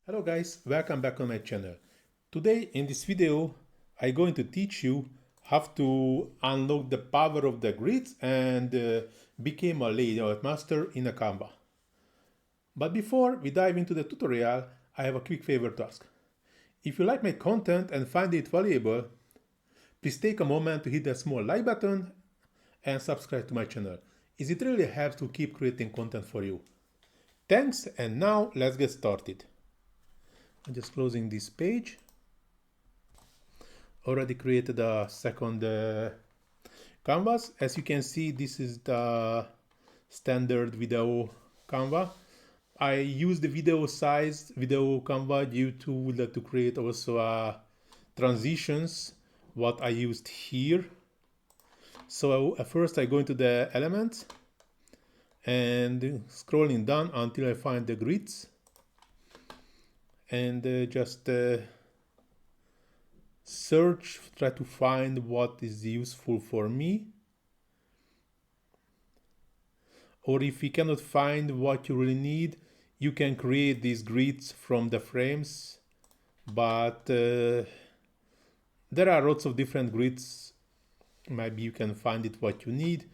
Hello guys, welcome back on my channel. Today in this video I'm going to teach you how to unlock the power of the grids and become a layout master in a Canva. But before we dive into the tutorial, I have a quick favor to ask. If you like my content and find it valuable, please take a moment to hit the small like button and subscribe to my channel, as it really helps to keep creating content for you. Thanks, and now let's get started. I'm just closing this page. Already created a second canvas. As you can see, this is the standard video Canva. I use the video Canva due to create also transitions, what I used here. So first I go into the elements and scrolling down until I find the grids. And just search, try to find what is useful for me. Or if you cannot find what you really need, you can create these grids from the frames. But there are lots of different grids. Maybe you can find it what you need.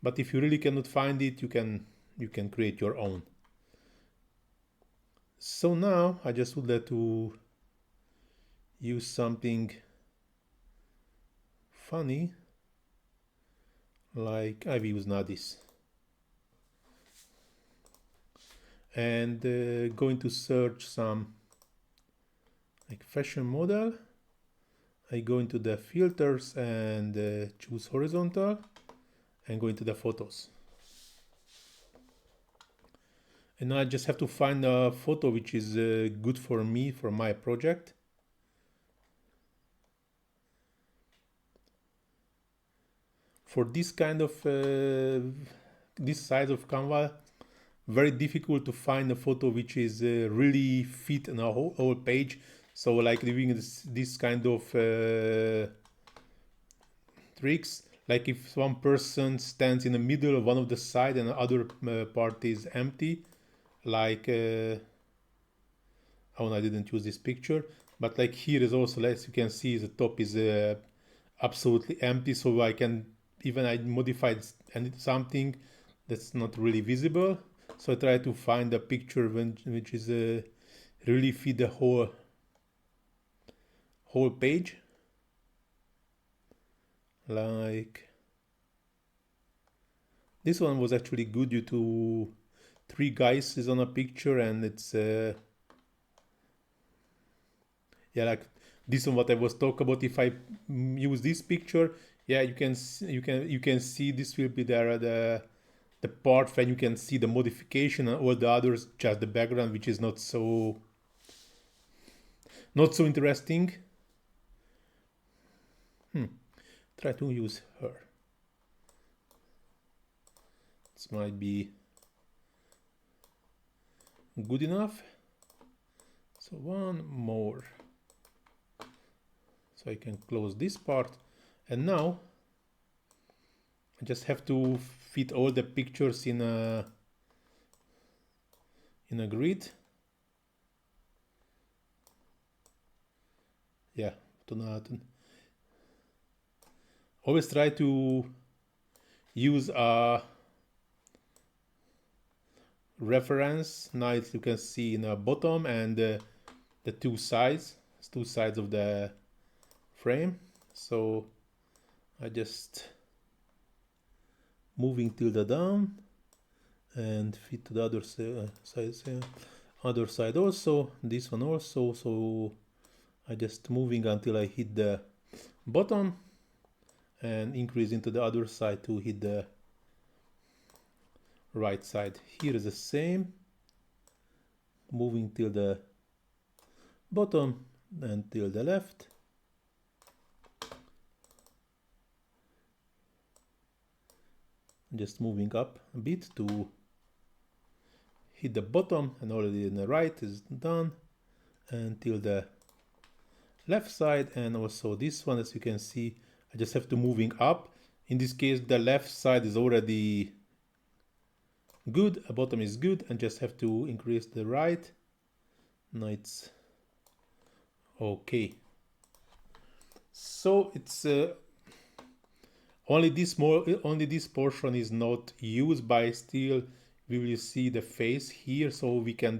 But if you really cannot find it, you can create your own. So now I just would like to use something funny, like I've used now this. And going to search some like fashion model. I go into the filters and choose horizontal and go into the photos. And now I just have to find a photo which is good for me, for my project. For this kind of, this size of Canva, very difficult to find a photo which is really fit in a whole page. So like doing this kind of tricks, like if one person stands in the middle of one of the side and the other part is empty, like oh no, I didn't use this picture, but like here is also, as you can see, the top is absolutely empty, so I can even I modified something that's not really visible. So I try to find a picture which is really fit the whole page, like this one was actually good due to 3 guys is on a picture, and it's yeah, like this one what I was talking about. If I use this picture, yeah, you can see this will be there the part when you can see the modification, and all the others just the background, which is not so interesting. Try to use her. This might be good enough. So one more. So I can close this part, and now I just have to fit all the pictures in a grid. Yeah, always try to use a reference. Now you can see in the bottom and the two sides of the frame. So I just moving till the down and fit to the other side also, this one also. So I just moving until I hit the bottom and increase into the other side to hit the right side. Here is the same, moving till the bottom and till the left. Just moving up a bit to hit the bottom, and already in the right is done, until the left side. And also this one, as you can see, I just have to moving up. In this case, the left side is already good, the bottom is good, and just have to increase the right. Now it's okay. So it's only this portion is not used, by still we will see the face here, so we can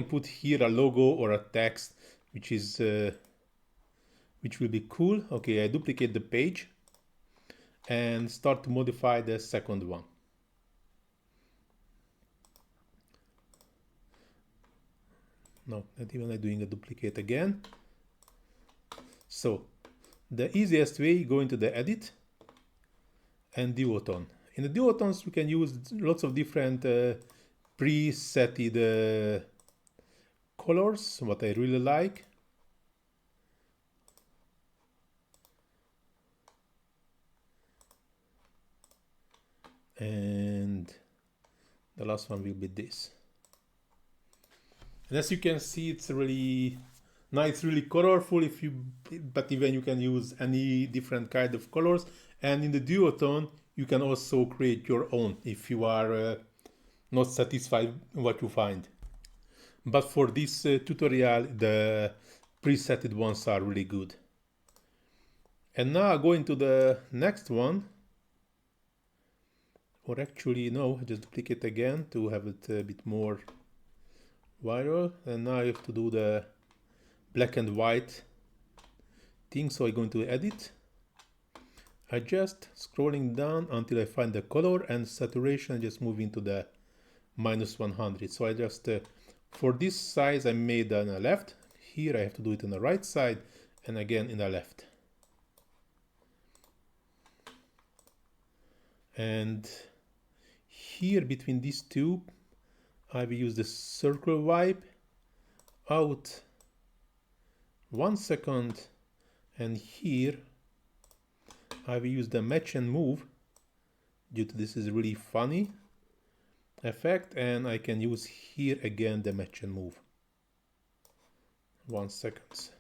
put here a logo or a text, which will be cool. Okay, I duplicate the page and start to modify the second one. No, not even I'm doing a duplicate again. So the easiest way, go into the edit and duotone. In the duotones we can use lots of different presetted colors, what I really like. And the last one will be this. And as you can see, it's really nice, it's really colorful. But even you can use any different kind of colors. And in the duotone, you can also create your own if you are not satisfied with what you find. But for this tutorial, the presetted ones are really good. And now going to the next one. Or actually, no, I just duplicate again to have it a bit more viral. And now I have to do the black and white thing. So I go into edit. I just scrolling down until I find the color and saturation, just move into the -100. So I just, for this size, I made on the left. Here I have to do it on the right side and again in the left. And here between these two, I will use the circle wipe out 1 second, and here I will use the match and move due to this is really funny effect, and I can use here again the match and move 1 second.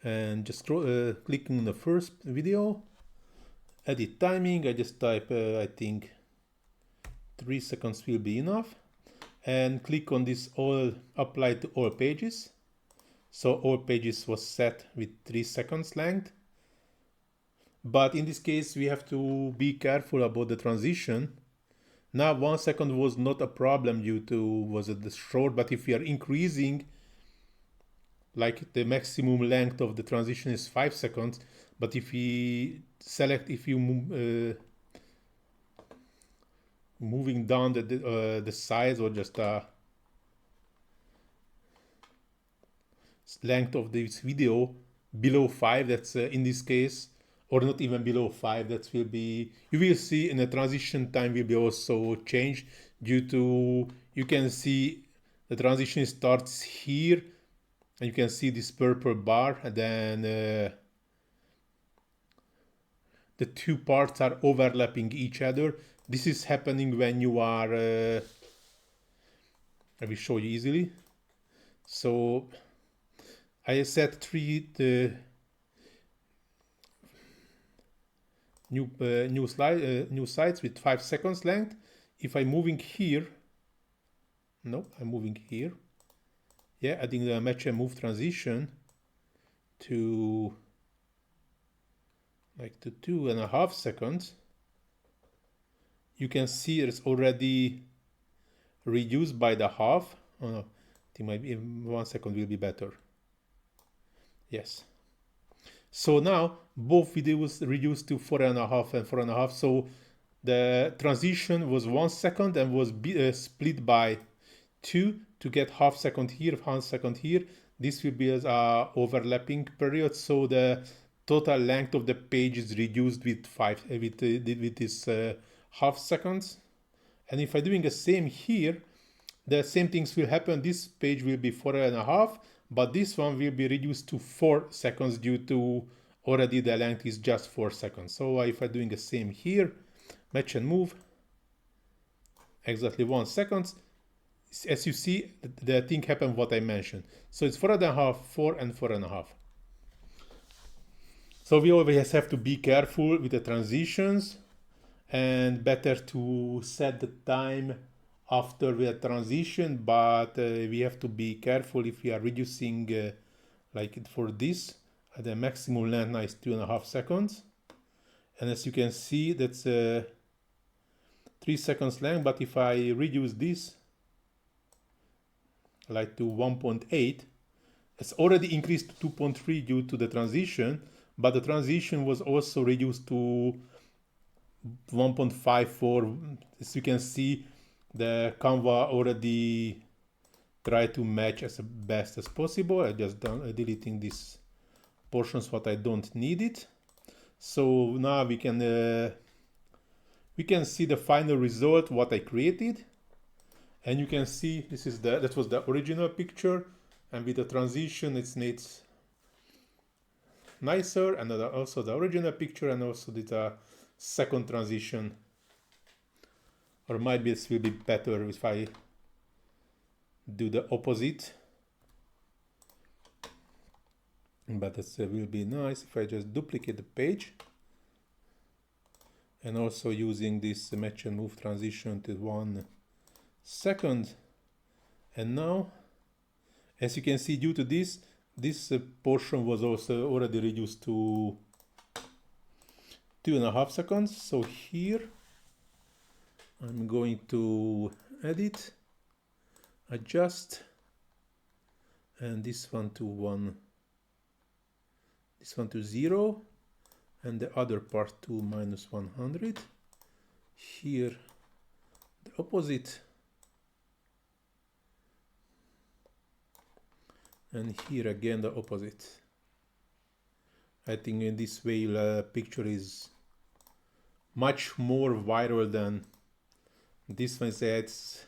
And just clicking on the first video, edit timing, I just type I think 3 seconds will be enough, and click on this all apply to all pages. So all pages was set with 3 seconds length. But in this case, we have to be careful about the transition. Now 1 second was not a problem due to was it the short, but if we are increasing, like the maximum length of the transition is 5 seconds, but if we select, if you moving down the size or just length of this video below 5, that's in this case, or not even below 5, that will be, you will see in the transition time will be also changed due to, you can see the transition starts here and you can see this purple bar, and then the two parts are overlapping each other. This is happening when you are I will show you easily. So I set 3 new sites with 5 seconds length. If I'm moving here, no, I'm moving here. Yeah, adding the match and move transition to like to 2.5 seconds. You can see it's already reduced by the half. Oh no, I think maybe 1 second will be better. Yes. So now both videos reduced to 4.5 and 4.5. So the transition was 1 second and was split by 2 to get half second here, 1 second here. This will be as a overlapping period. So the total length of the page is reduced with this half seconds. And if I'm doing the same here, the same things will happen. This page will be 4.5, but this one will be reduced to 4 seconds due to already the length is just 4 seconds. So if I'm doing the same here, match and move, exactly 1 second. As you see, the thing happened what I mentioned. So it's 4.5, 4 and 4.5. So we always have to be careful with the transitions, and better to set the time after the transition, but we have to be careful if we are reducing like for this the maximum length now is 2.5 seconds, and as you can see that's 3 seconds length. But if I reduce this like to 1.8, it's already increased to 2.3 due to the transition, but the transition was also reduced to 1.54. As you can see, the Canva already tried to match as best as possible. I just deleting these portions what I don't need it. So now we can see the final result what I created, and you can see this is that was the original picture, and with the transition it needs nicer, and also the original picture, and also the second transition. Or maybe this will be better if I do the opposite, but it will be nice if I just duplicate the page, and also using this match and move transition to 1 second. And now, as you can see, due to this portion was also already reduced to 2.5 seconds. So here I'm going to edit, adjust, and this one to 1, this one to 0, and the other part to -100. Here the opposite, and here again the opposite. I think in this way the picture is much more viral than this one. It's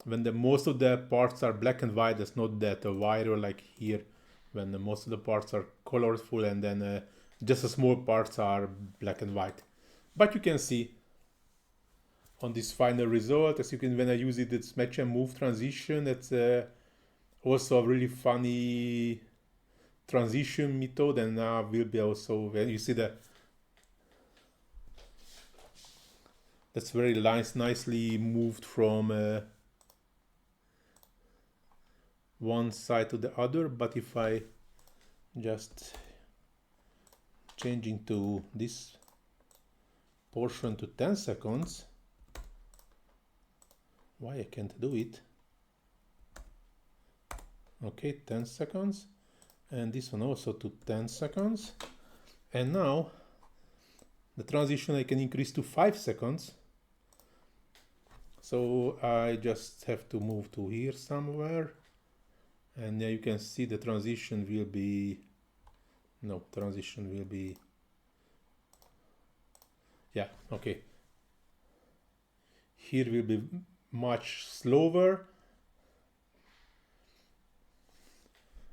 when most of the parts are black and white, it's not that viral like here, when most of the parts are colorful and then just a small parts are black and white. But you can see on this final result, as you can, when I use it, it's match and move transition. It's also a really funny transition method, and now will be also, when you see that's very nicely moved from one side to the other. But if I just changing to this portion to 10 seconds, why I can't do it? Okay, 10 seconds, and this one also to 10 seconds, and now the transition I can increase to 5 seconds. So I just have to move to here somewhere, and there you can see the transition will be, no, transition will be, yeah, okay. Here will be much slower,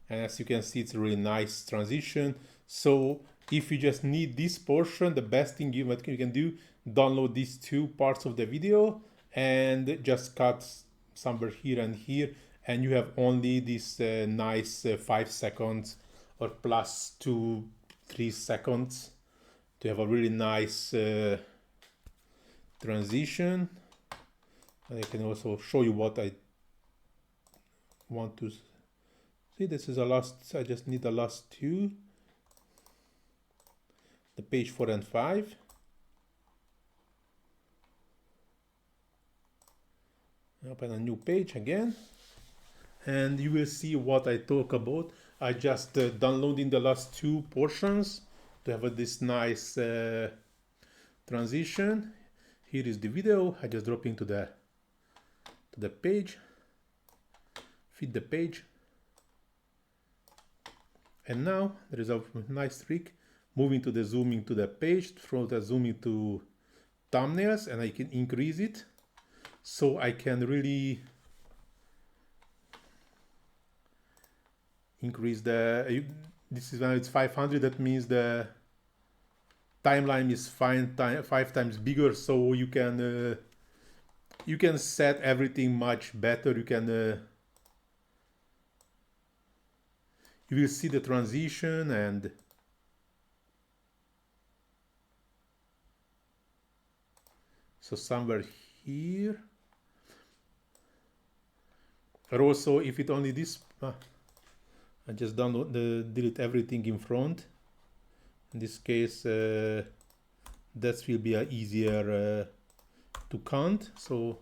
and as you can see, it's a really nice transition. So if you just need this portion, the best thing you can do, download these 2 parts of the video and just cut somewhere here and here, and you have only this nice 5 seconds or plus 2-3 seconds to have a really nice transition. And I can also show you what I want to see. This is a last, I just need the last 2, the page 4 and 5. Open a new page again, and you will see what I talk about. I just downloading the last 2 portions to have this nice transition. Here is the video. I just drop into the page, fit the page, and now there is a nice trick, moving to the zooming to the page, from the zooming to thumbnails, and I can increase it. So I can really increase this is when it's 500, that means the timeline is 5 times bigger, so you can set everything much better. You will see the transition, and so somewhere here, or also if it only this, I just delete everything in front. In this case, that will be easier to count. So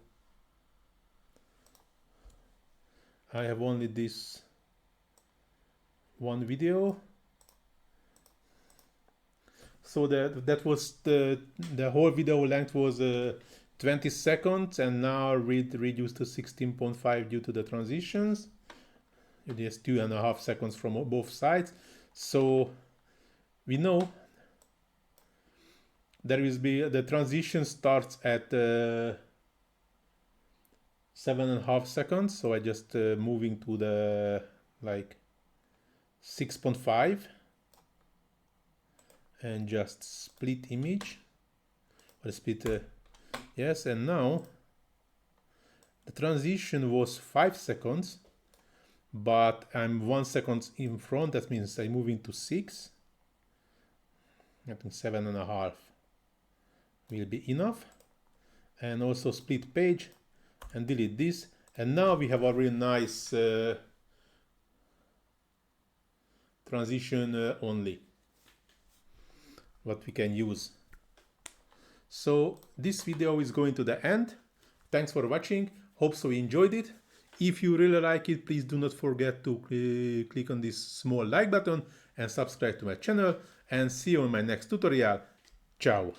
I have only this one video. So that was the whole video length was 20 seconds, and now reduced to 16.5 due to the transitions. It is 2.5 seconds from both sides. So we know there will be the transition starts at 7.5 seconds. So I just moving to the like 6.5 and just split image or split yes, and now the transition was 5 seconds, but I'm 1 second in front. That means I'm moving to 6. I think 7.5 will be enough. And also split page and delete this. And now we have a really nice transition only, what we can use. So this video is going to the end. Thanks for watching. Hope so you enjoyed it. If you really like it, please do not forget to click on this small like button and subscribe to my channel, and see you on my next tutorial. Ciao.